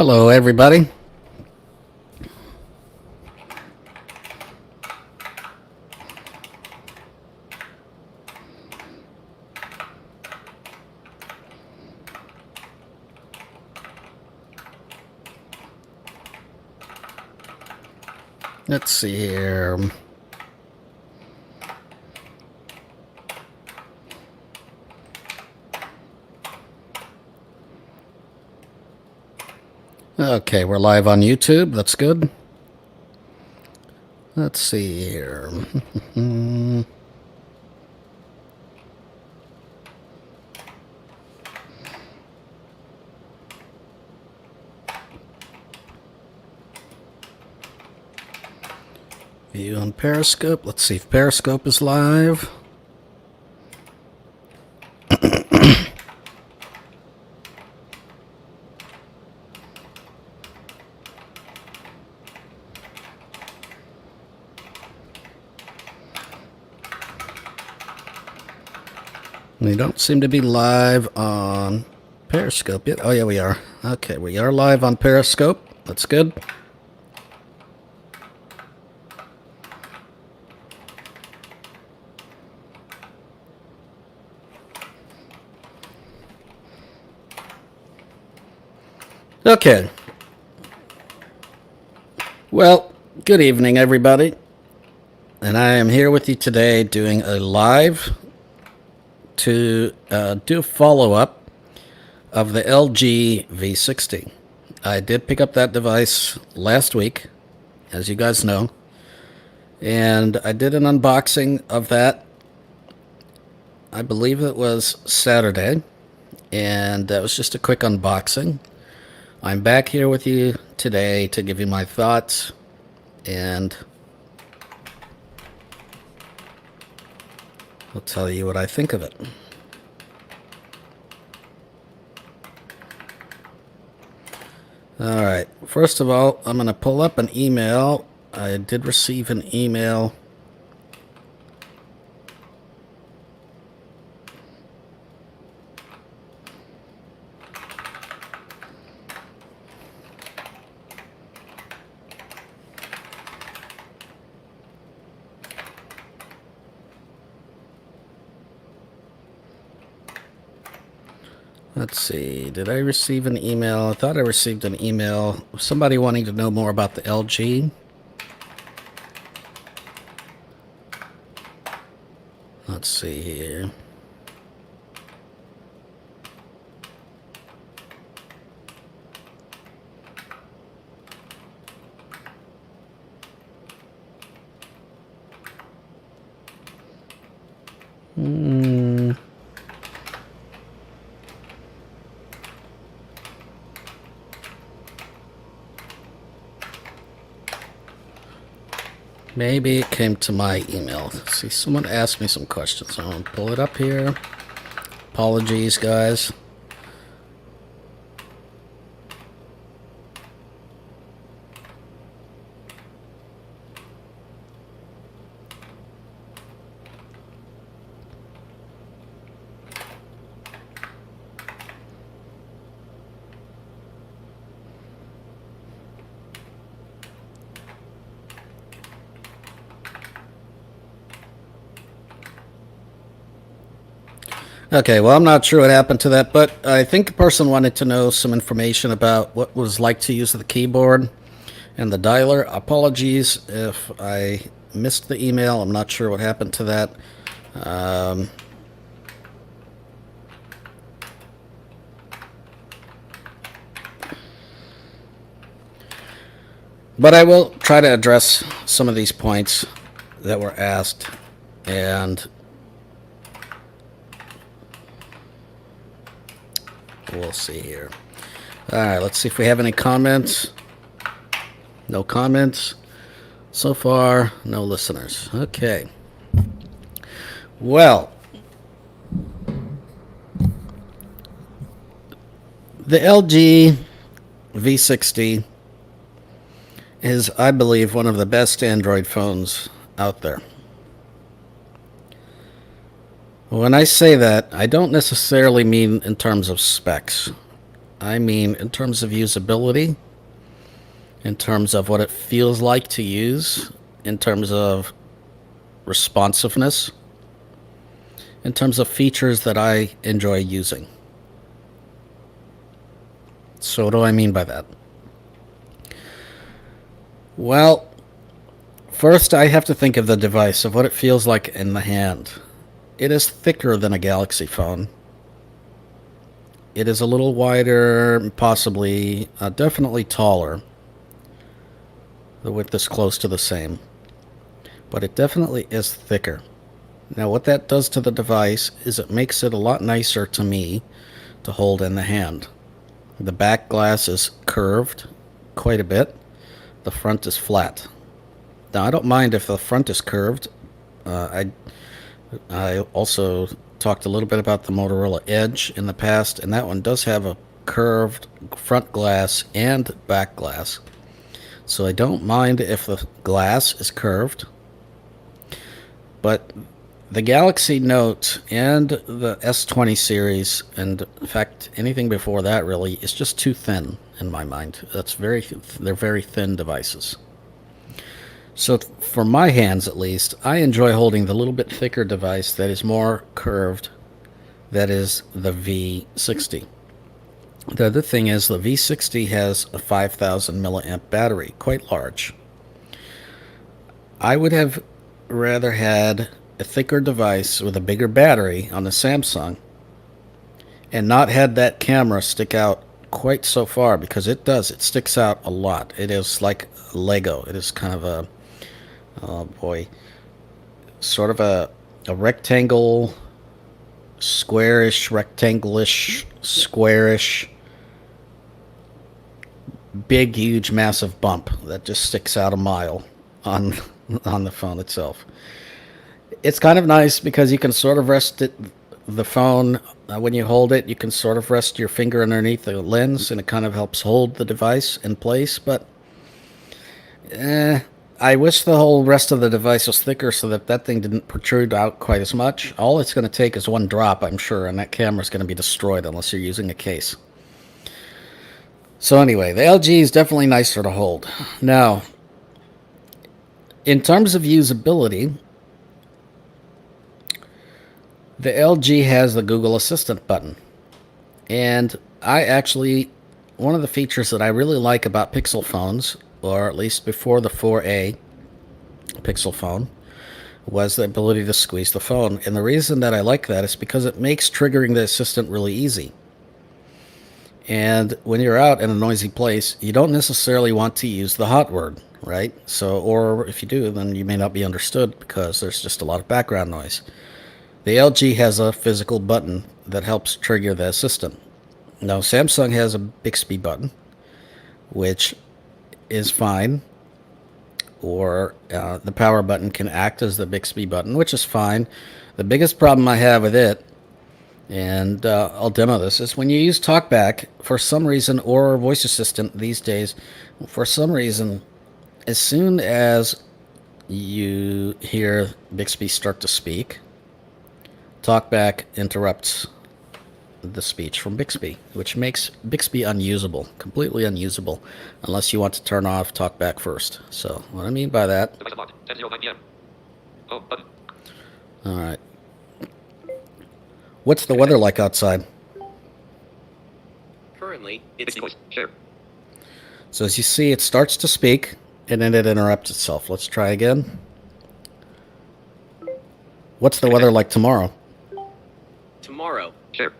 Hello, everybody. Let's see here. Okay, we're live on YouTube. That's good. Let's see here. View on Periscope. Let's see if Periscope is live. We don't seem to be live on Periscope yet. Oh, yeah, we are. Okay, we are live on Periscope. That's good. Okay. Well, good evening, everybody. And I am here with you today doing a live to do a follow-up of the LG V60. I did pick up that device last week, as you guys know, and I did an unboxing of that. I believe it was Saturday, and that was just a quick unboxing. I'm back here with you today to give you my thoughts, and I'll tell you what I think of it. All right, first of all, I'm going to pull up an email. I did receive an email. Let's see, did I receive an email? I thought I received an email. Somebody wanting to know more about the LG. Let's see here. Maybe it came to my email. See, someone asked me some questions. I'm going to pull it up here. Apologies, guys. Okay, well, I'm not sure what happened to that, but I think the person wanted to know some information about what it was like to use the keyboard and the dialer. Apologies if I missed the email. I'm not sure what happened to that. But I will try to address some of these points that were asked, and we'll see here. All right, let's see if we have any comments. No comments. So far, no listeners. Okay. Well, the LG V60 is, I believe, one of the best Android phones out there. When I say that, I don't necessarily mean in terms of specs. I mean in terms of usability, in terms of what it feels like to use, in terms of responsiveness, in terms of features that I enjoy using. So what do I mean by that? Well, first I have to think of the device, of what it feels like in the hand. It is thicker than a Galaxy phone. It is a little wider, possibly, definitely taller. The width is close to the same. But it definitely is thicker. Now what that does to the device is it makes it a lot nicer to me to hold in the hand. The back glass is curved quite a bit. The front is flat. Now I don't mind if the front is curved. I also talked a little bit about the Motorola Edge in the past, and that one does have a curved front glass and back glass. So I don't mind if the glass is curved. But the Galaxy Note and the S20 series, and in fact anything before that really, is just too thin in my mind. They're very thin devices. So for my hands at least, I enjoy holding the little bit thicker device that is more curved, that is the V60. The other thing is the V60 has a 5,000 milliamp battery, quite large. I would have rather had a thicker device with a bigger battery on the Samsung and not had that camera stick out quite so far, because it sticks out a lot. It is like Lego. It is kind of a, oh boy, sort of a rectangle, squarish, rectangle-ish, squarish, big, huge, massive bump that just sticks out a mile on the phone itself. It's kind of nice because you can sort of rest the phone when you hold it. You can sort of rest your finger underneath the lens, and it kind of helps hold the device in place. But I wish the whole rest of the device was thicker so that thing didn't protrude out quite as much. All it's going to take is one drop, I'm sure, and that camera's going to be destroyed unless you're using a case. So anyway, the LG is definitely nicer to hold. Now, in terms of usability, the LG has the Google Assistant button. And one of the features that I really like about Pixel phones, or at least before the 4A Pixel phone, was the ability to squeeze the phone. And the reason that I like that is because it makes triggering the Assistant really easy. And when you're out in a noisy place, you don't necessarily want to use the hot word, right? So, or if you do, then you may not be understood because there's just a lot of background noise. The LG has a physical button that helps trigger the Assistant. Now, Samsung has a Bixby button, which is fine. Or the power button can act as the Bixby button, which is fine. The biggest problem I have with it, and I'll demo this, is when you use TalkBack for some reason, or Voice Assistant these days, for some reason, as soon as you hear Bixby start to speak, TalkBack interrupts the speech from Bixby, which makes Bixby unusable, completely unusable, unless you want to turn off TalkBack first. So what I mean by that... All right. What's the weather like outside? Currently, it's sure. So as you see, it starts to speak, and then it interrupts itself. Let's try again. What's the weather like tomorrow? Tomorrow. Sure.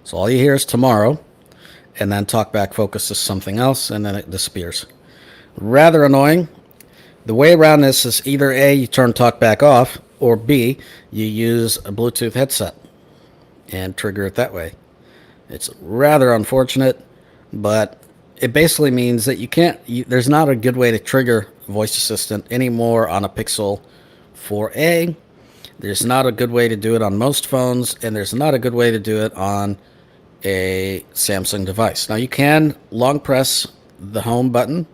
So all you hear is tomorrow, and then TalkBack focuses something else, and then it disappears. Rather annoying. The way around this is either A, you turn TalkBack off, or B, you use a Bluetooth headset and trigger it that way. It's rather unfortunate, but it basically means that there's not a good way to trigger Voice Assistant anymore on a Pixel 4a. There's not a good way to do it on most phones, and there's not a good way to do it on a Samsung device. Now you can long press the home button,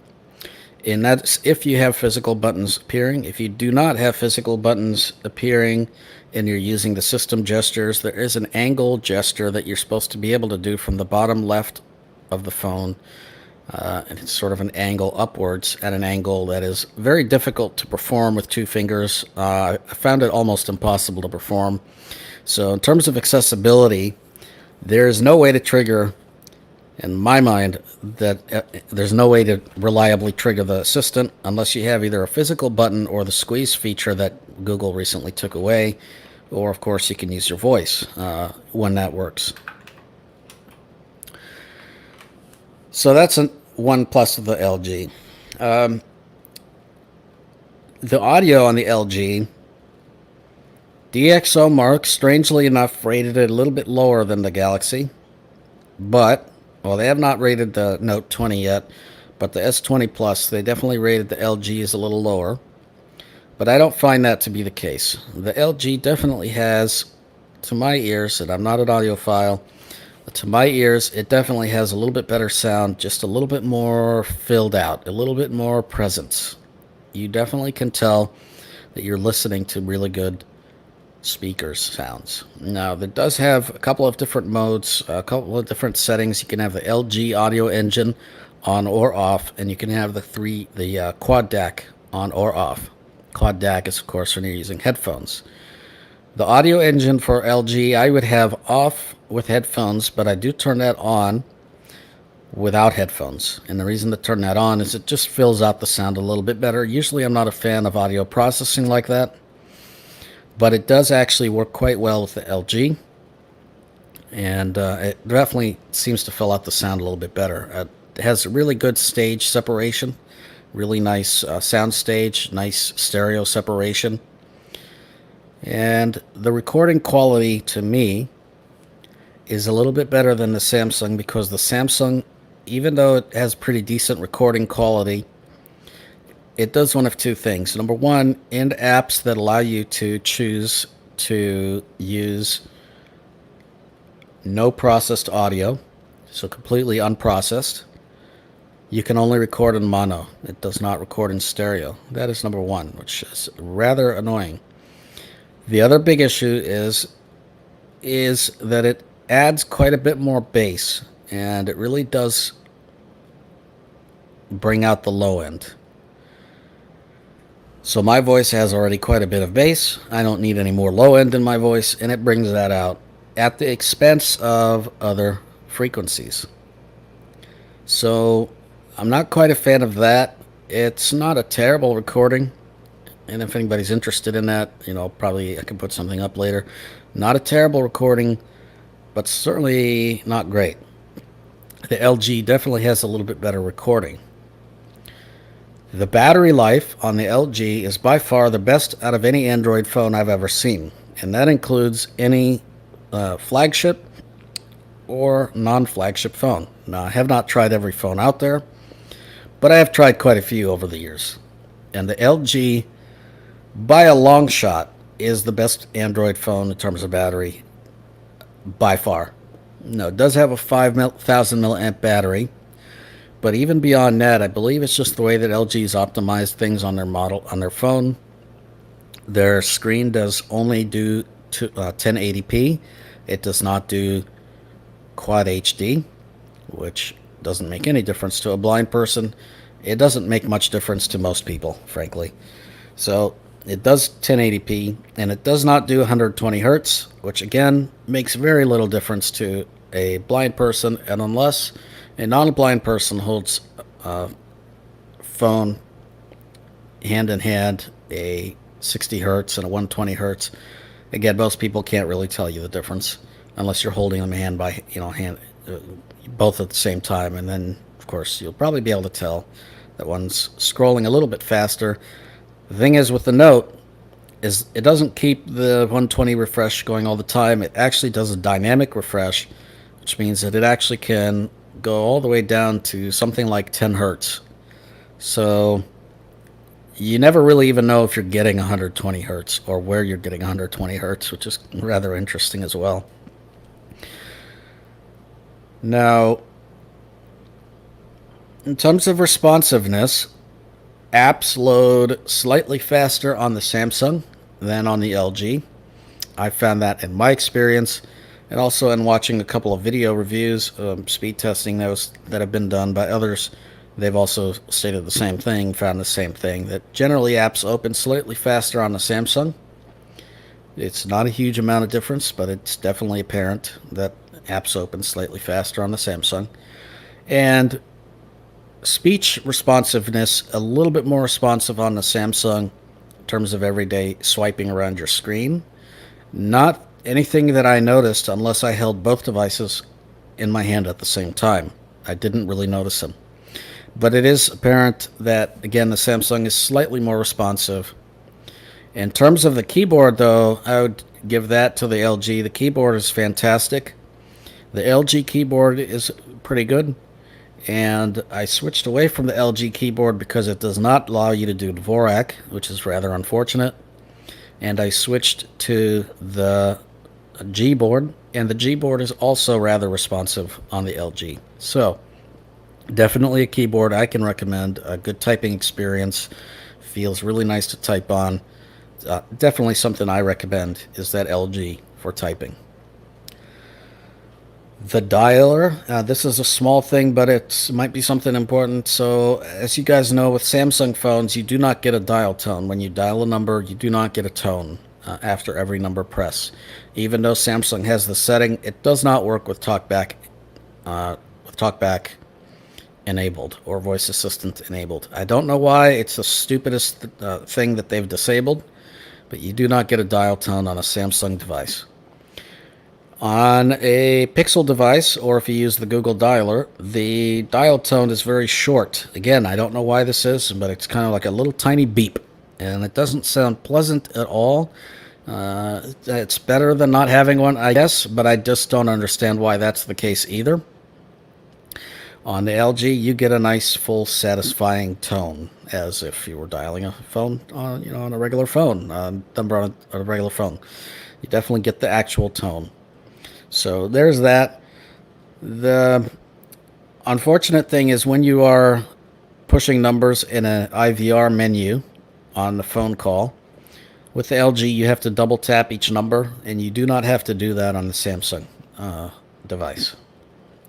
And that's if you have physical buttons appearing. If you do not have physical buttons appearing and you're using the system gestures, there is an angle gesture that you're supposed to be able to do from the bottom left of the phone. And it's sort of an angle upwards at an angle that is very difficult to perform with two fingers. I found it almost impossible to perform. So in terms of accessibility, there is no way to trigger, in my mind, that there's no way to reliably trigger the assistant unless you have either a physical button or the squeeze feature that Google recently took away, or of course you can use your voice when that works. So that's one plus of the LG. The audio on the LG, DxO Mark, strangely enough, rated it a little bit lower than the Galaxy, but well, they have not rated the Note 20 yet, but the S20 Plus, they definitely rated the LG as a little lower. But I don't find that to be the case. The LG definitely has, to my ears, and I'm not an audiophile, but to my ears, it definitely has a little bit better sound, just a little bit more filled out, a little bit more presence. You definitely can tell that you're listening to really good speakers sounds. Now, it does have a couple of different modes, a couple of different settings. You can have the LG audio engine on or off, and you can have the quad DAC on or off. Quad DAC is, of course, when you're using headphones. The audio engine for LG, I would have off with headphones, but I do turn that on without headphones. And the reason to turn that on is it just fills out the sound a little bit better. Usually I'm not a fan of audio processing like that, but it does actually work quite well with the LG, and it definitely seems to fill out the sound a little bit better. It has really good stage separation, really nice sound stage, nice stereo separation, and the recording quality to me is a little bit better than the Samsung, because the Samsung, even though it has pretty decent recording quality, it does one of two things. Number one, in apps that allow you to choose to use no processed audio, so completely unprocessed, you can only record in mono. It does not record in stereo. That is number one, which is rather annoying. The other big issue is that it adds quite a bit more bass, and it really does bring out the low end. So my voice has already quite a bit of bass. I don't need any more low end in my voice, and it brings that out at the expense of other frequencies. So I'm not quite a fan of that. It's not a terrible recording, and if anybody's interested in that, probably I can put something up later. Not a terrible recording, but certainly not great. The LG definitely has a little bit better recording. The battery life on the LG is by far the best out of any Android phone I've ever seen, and that includes any flagship or non-flagship phone. Now, I have not tried every phone out there, but I have tried quite a few over the years, and the LG, by a long shot, is the best Android phone in terms of battery, by far. No, it does have a 5,000 milliamp battery, but even beyond that, I believe it's just the way that LG's optimized things on their phone. Their screen does only do 1080p. It does not do Quad HD, which doesn't make any difference to a blind person. It doesn't make much difference to most people, frankly. So it does 1080p, and it does not do 120 hertz, which again makes very little difference to a blind person, and unless a non-blind person holds a phone hand in hand, a 60 hertz and a 120 hertz, again, most people can't really tell you the difference unless you're holding them hand by both at the same time, and then of course you'll probably be able to tell that one's scrolling a little bit faster. The thing is with the Note is it doesn't keep the 120 refresh going all the time. It actually does a dynamic refresh, which means that it actually can go all the way down to something like 10 hertz. So you never really even know if you're getting 120 hertz or where you're getting 120 hertz, which is rather interesting as well. Now, in terms of responsiveness, apps load slightly faster on the Samsung than on the LG. I found that in my experience, and also in watching a couple of video reviews, speed testing that have been done by others. They've also stated the same thing, found the same thing, that generally apps open slightly faster on the Samsung. It's not a huge amount of difference, but it's definitely apparent that apps open slightly faster on the Samsung. And speech responsiveness, a little bit more responsive on the Samsung in terms of everyday swiping around your screen. Not anything that I noticed unless I held both devices in my hand at the same time. I didn't really notice them. But it is apparent that, again, the Samsung is slightly more responsive. In terms of the keyboard, though, I would give that to the LG. The keyboard is fantastic. The LG keyboard is pretty good. And I switched away from the LG keyboard because it does not allow you to do Dvorak, which is rather unfortunate. And I switched to the G board, and the G board is also rather responsive on the LG. So, definitely a keyboard I can recommend. A good typing experience. Feels really nice to type on. Definitely something I recommend is that LG for typing. The dialer. This is a small thing, but it might be something important. So, as you guys know, with Samsung phones, you do not get a dial tone. When you dial a number, you do not get a tone after every number press. Even though Samsung has the setting, it does not work with TalkBack enabled or voice assistant enabled. I don't know why. It's the stupidest thing that they've disabled, but you do not get a dial tone on a Samsung device. On a Pixel device, or if you use the Google Dialer, the dial tone is very short. Again, I don't know why this is, but it's kind of like a little tiny beep, and it doesn't sound pleasant at all. It's better than not having one, I guess, but I just don't understand why that's the case either. On the LG, you get a nice, full, satisfying tone, as if you were dialing a phone on, on a regular phone, number on a regular phone. You definitely get the actual tone. So there's that. The unfortunate thing is when you are pushing numbers in an IVR menu on the phone call, with the LG, you have to double tap each number, and you do not have to do that on the Samsung device.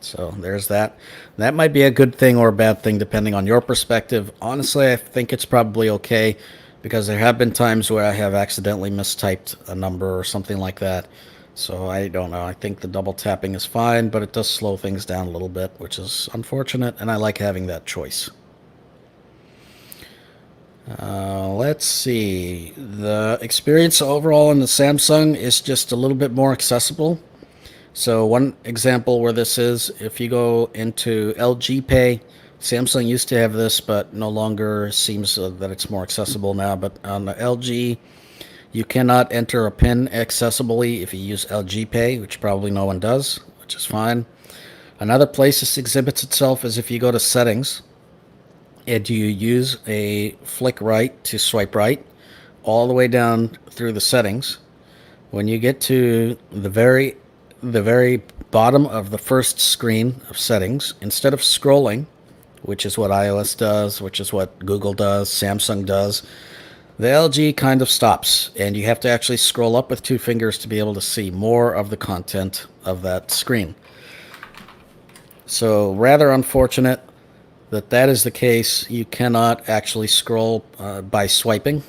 So there's that. That might be a good thing or a bad thing, depending on your perspective. Honestly, I think it's probably okay, because there have been times where I have accidentally mistyped a number or something like that. So I don't know. I think the double tapping is fine, but it does slow things down a little bit, which is unfortunate, and I like having that choice. Let's see. The experience overall in the Samsung is just a little bit more accessible. So one example where this is, if you go into LG Pay, Samsung used to have this, but no longer seems that it's more accessible now. But on the LG, you cannot enter a PIN accessibly if you use LG Pay, which probably no one does, which is fine. Another place this exhibits itself is if you go to Settings, and you use a flick right to swipe right, all the way down through the settings. When you get to the very bottom of the first screen of settings, instead of scrolling, which is what iOS does, which is what Google does, Samsung does, the LG kind of stops, and you have to actually scroll up with two fingers to be able to see more of the content of that screen. So rather unfortunate that is the case. You cannot actually scroll by swiping,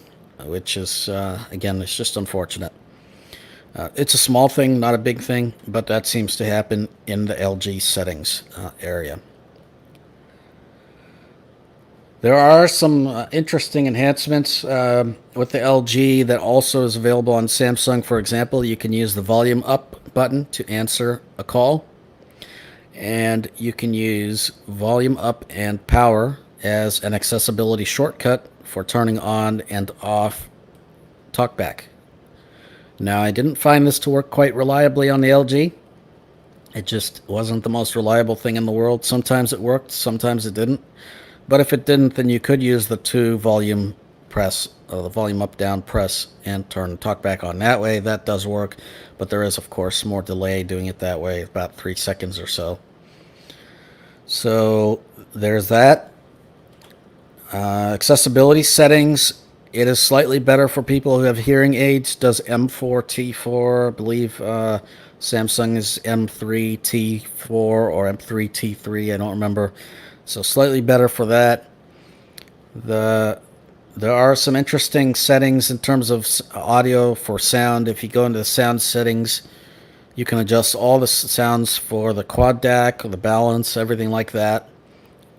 which is, again, it's just unfortunate. It's a small thing, not a big thing, but that seems to happen in the LG settings area. There are some interesting enhancements with the LG that also is available on Samsung. For example, you can use the volume up button to answer a call, and you can use volume up and power as an accessibility shortcut for turning on and off TalkBack. Now, I didn't find this to work quite reliably on the LG. It just wasn't the most reliable thing in the world. Sometimes it worked, sometimes it didn't. But if it didn't, then you could use the two volume press, the volume up, down, press, and turn TalkBack on that way. That does work, but there is, of course, more delay doing it that way, about 3 seconds or so. So there's that. Accessibility settings. It is slightly better for people who have hearing aids. Does M4, T4. I believe Samsung is M3, T4 or M3, T3. I don't remember. So slightly better for that. There are some interesting settings in terms of audio for sound. If you go into the sound settings, you can adjust all the sounds for the quad DAC, the balance, everything like that.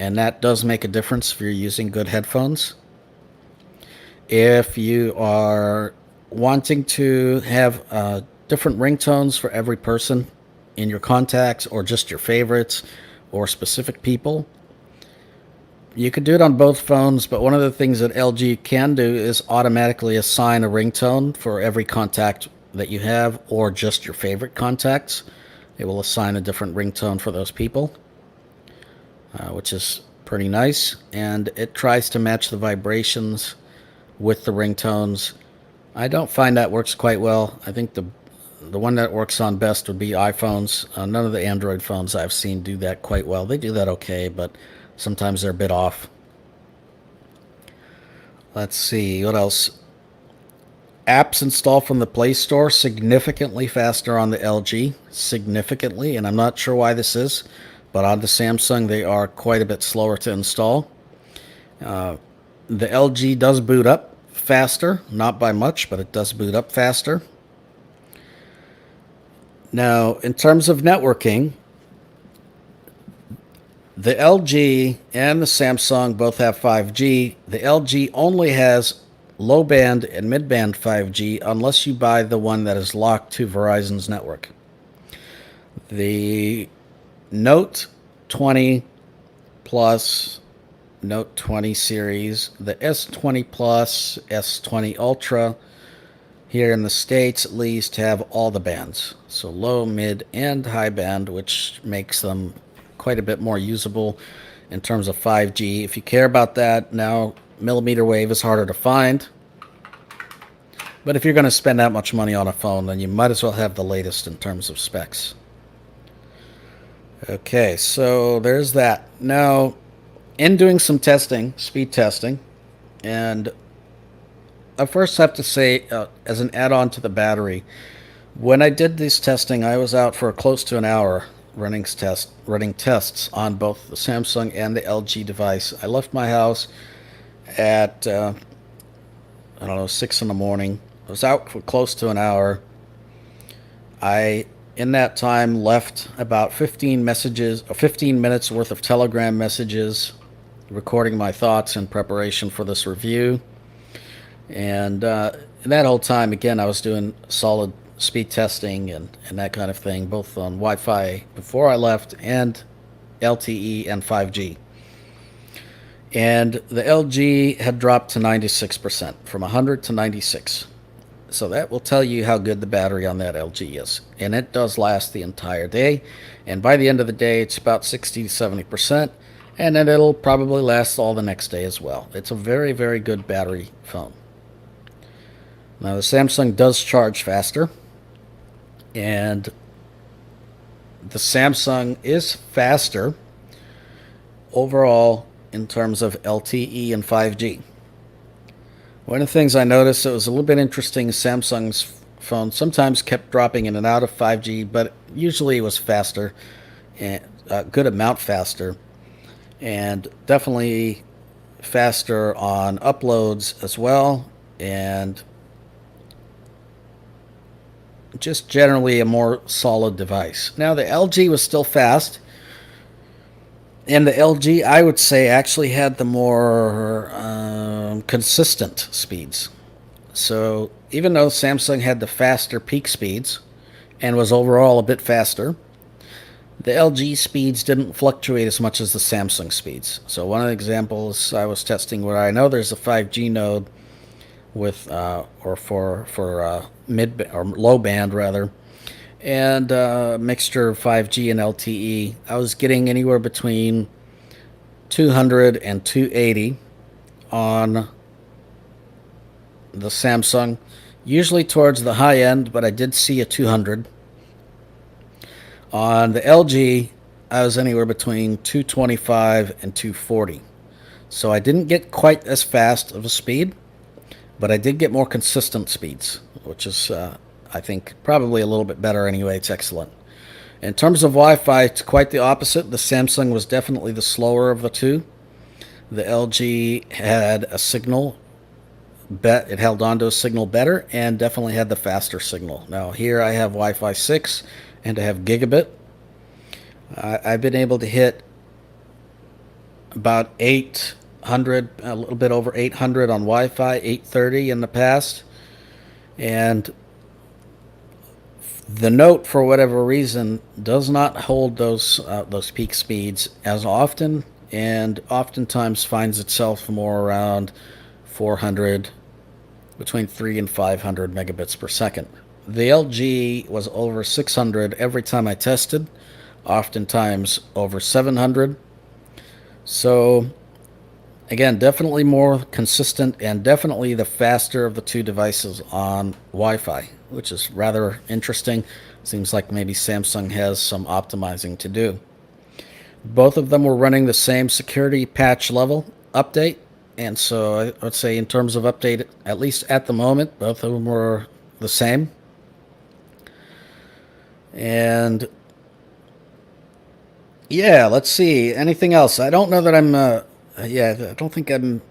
And that does make a difference if you're using good headphones. If you are wanting to have different ringtones for every person in your contacts or just your favorites or specific people, you can do it on both phones, but one of the things that LG can do is automatically assign a ringtone for every contact that you have or just your favorite contacts. It will assign a different ringtone for those people, which is pretty nice. And it tries to match the vibrations with the ringtones. I don't find that works quite well. I think the one that works on best would be iPhones. None of the Android phones I've seen do that quite well. They do that okay, but sometimes they're a bit off. Let's see, what else? Apps installed from the Play Store significantly faster on the LG. Significantly, and I'm not sure why this is, but on the Samsung they are quite a bit slower to install. The LG does boot up faster, not by much, but it does boot up faster. Now, in terms of networking, the LG and the Samsung both have 5G. The LG only has low band and mid band 5G unless you buy the one that is locked to Verizon's network. The Note 20 Plus, Note 20 series, the S20 Plus, S20 Ultra, here in the States at least, have all the bands. So low, mid, and high band, which makes them quite a bit more usable in terms of 5G. If you care about that, now millimeter wave is harder to find. But if you're going to spend that much money on a phone, then you might as well have the latest in terms of specs. Okay, so there's that. Now, in doing some testing, speed testing, and I first have to say, as an add-on to the battery, when I did this testing, I was out for close to an hour running tests on both the Samsung and the LG device. I left my house at, 6 in the morning. I was out for close to an hour. In that time, left about 15 minutes worth of Telegram messages, recording my thoughts in preparation for this review. And in that whole time, again, I was doing solid speed testing and that kind of thing, both on Wi-Fi before I left and LTE and 5G. And the LG had dropped to 96%, from 100 to 96. So that will tell you how good the battery on that LG is. And it does last the entire day. And by the end of the day, it's about 60 to 70%. And then it'll probably last all the next day as well. It's a very, very good battery phone. Now, the Samsung does charge faster. And the Samsung is faster overall in terms of LTE and 5G. One of the things I noticed that was a little bit interesting, Samsung's phone sometimes kept dropping in and out of 5G, but usually it was faster, and a good amount faster, and definitely faster on uploads as well, and just generally a more solid device. Now, the LG was still fast, and the LG, I would say, actually had the more consistent speeds. So even though Samsung had the faster peak speeds and was overall a bit faster, the LG speeds didn't fluctuate as much as the Samsung speeds. So one of the examples I was testing where I know there's a 5G node with for mid or low band rather, and a mixture of 5G and LTE, I was getting anywhere between 200 and 280 on the Samsung, usually towards the high end, but I did see a 200. On the LG, I was anywhere between 225 and 240. So I didn't get quite as fast of a speed, but I did get more consistent speeds, which is, I think, probably a little bit better anyway. It's excellent. In terms of Wi-Fi, it's quite the opposite. The Samsung was definitely the slower of the two. The LG had a signal, it held on to a signal better and definitely had the faster signal. Now here I have Wi-Fi 6 and I have gigabit. I've been able to hit about 800, a little bit over 800 on Wi-Fi, 830 in the past. And the Note, for whatever reason, does not hold those peak speeds as often, and oftentimes finds itself more around 400, between 3 and 500 megabits per second. The LG was over 600 every time I tested, oftentimes over 700. So again, definitely more consistent and definitely the faster of the two devices on Wi-Fi, which is rather interesting. Seems like maybe Samsung has some optimizing to do. Both of them were running the same security patch level update, and so I would say in terms of update, at least at the moment, both of them were the same. And yeah, let's see. Anything else? I don't know that I'm, I don't think I'm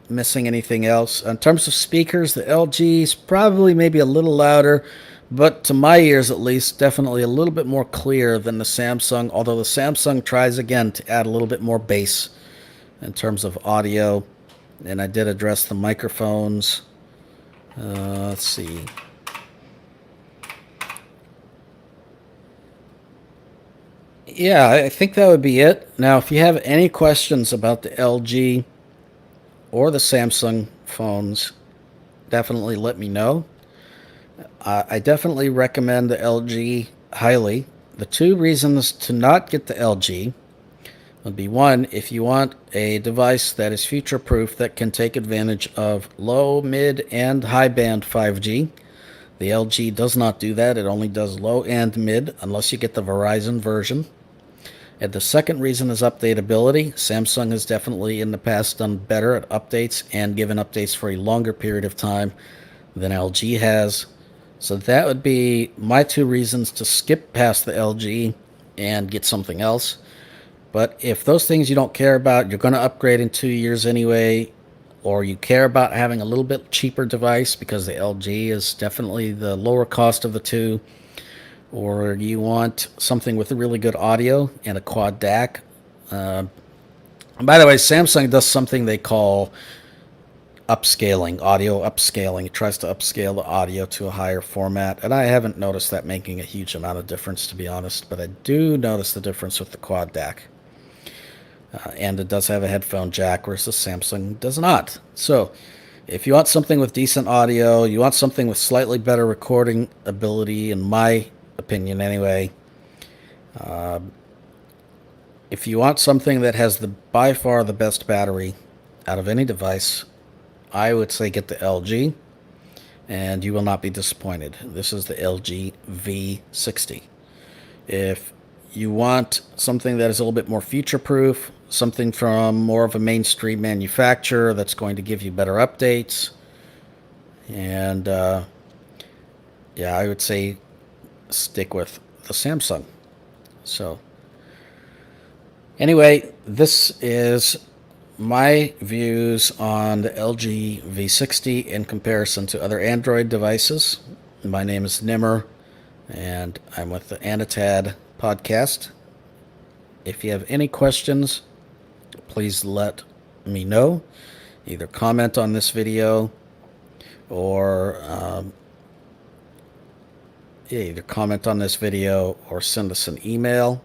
missing anything else. In terms of speakers, the LG's probably maybe a little louder, but to my ears at least, definitely a little bit more clear than the Samsung, although the Samsung tries again to add a little bit more bass in terms of audio. And I did address the microphones. Let's see. Yeah, I think that would be it. Now, if you have any questions about the LG or the Samsung phones, definitely let me know. I definitely recommend the LG highly. The two reasons to not get the LG would be, one, if you want a device that is future-proof that can take advantage of low, mid, and high band 5G. The LG does not do that. It only does low and mid, unless you get the Verizon version. And the second reason is updatability. Samsung has definitely in the past done better at updates and given updates for a longer period of time than LG has. So that would be my two reasons to skip past the LG and get something else. But if those things you don't care about, you're going to upgrade in 2 years anyway, or you care about having a little bit cheaper device because the LG is definitely the lower cost of the two, or you want something with really good audio and a quad DAC. By the way, Samsung does something they call upscaling, audio upscaling. It tries to upscale the audio to a higher format, and I haven't noticed that making a huge amount of difference, to be honest, but I do notice the difference with the quad DAC. And it does have a headphone jack, whereas the Samsung does not. So if you want something with decent audio, you want something with slightly better recording ability, in my opinion anyway, if you want something that has by far the best battery out of any device, I would say get the LG, and you will not be disappointed. This is the LG V60. If you want something that is a little bit more future-proof, something from more of a mainstream manufacturer that's going to give you better updates, and yeah, I would say stick with the Samsung. So anyway, this is my views on the LG V60 in comparison to other Android devices. My name is Nimmer, and I'm with the Anatad podcast. If you have any questions, please let me know. Either comment on this video or send us an email,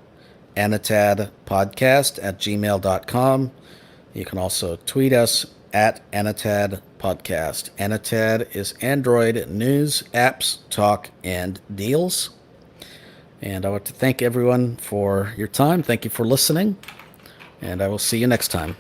anatadpodcast@gmail.com. You can also tweet us at anatadpodcast. Anatad is Android news, apps, talk, and deals. And I want to thank everyone for your time. Thank you for listening, and I will see you next time.